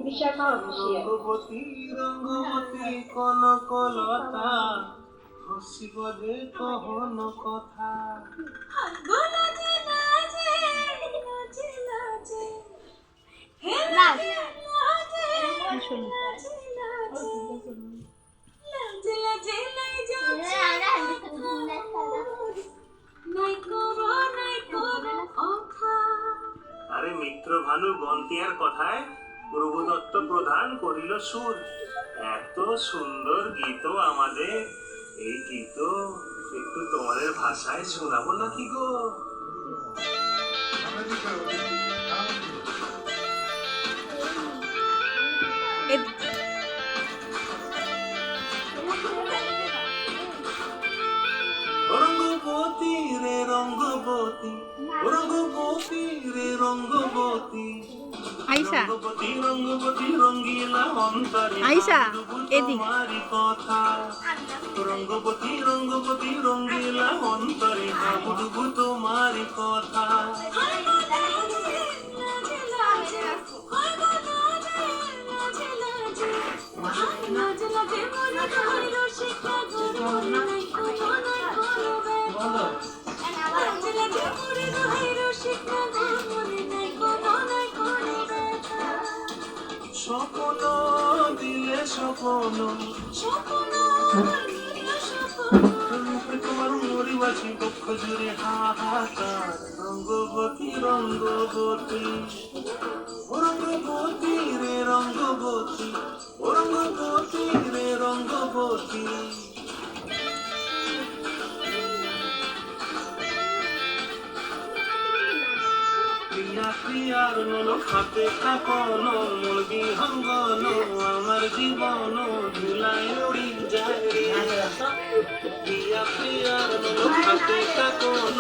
রঙ্গবতী রঙ্গবতী কনকলতা হসিব যে কহন কথা আরে মিত্র ভানু গন্তিয়ার কথায় প্রভুদত্ত প্রধান করিল সুর। এত সুন্দর গীত আমাদের, এই গীত একটু তোমাদের ভাষায় শোনাবো নাকি গো? রঙ্গবতী রে রঙ্গবতী, রঙ্গবতী রে রঙ্গবতী, আইসা রঙ্গবতী রঙ্গবতী রঙ্গিলা অন্তরে আইসা এদিক তোমারি কথা। রঙ্গবতী রঙ্গবতী রঙ্গিলা অন্তরে ভাবুডুবু তোমারি কথা। স্বপ্ন দিলে স্বপ্ন রূপে তোমার মরিবাসী বক্ষ জুড়ে হাহাকার। রঙ্গবতী রঙ্গবতী, রঙ্গবতী রে রঙ্গবতী, রঙ্গবতী রে রঙ্গবতী। প্রিয়া প্রিয়ার নল খাতে কাপন মূল বিহঙ্গন আমার জীবন ধুলায় উড়ি যায়। প্রিয়া প্রিয়ার নল খাতে কাপন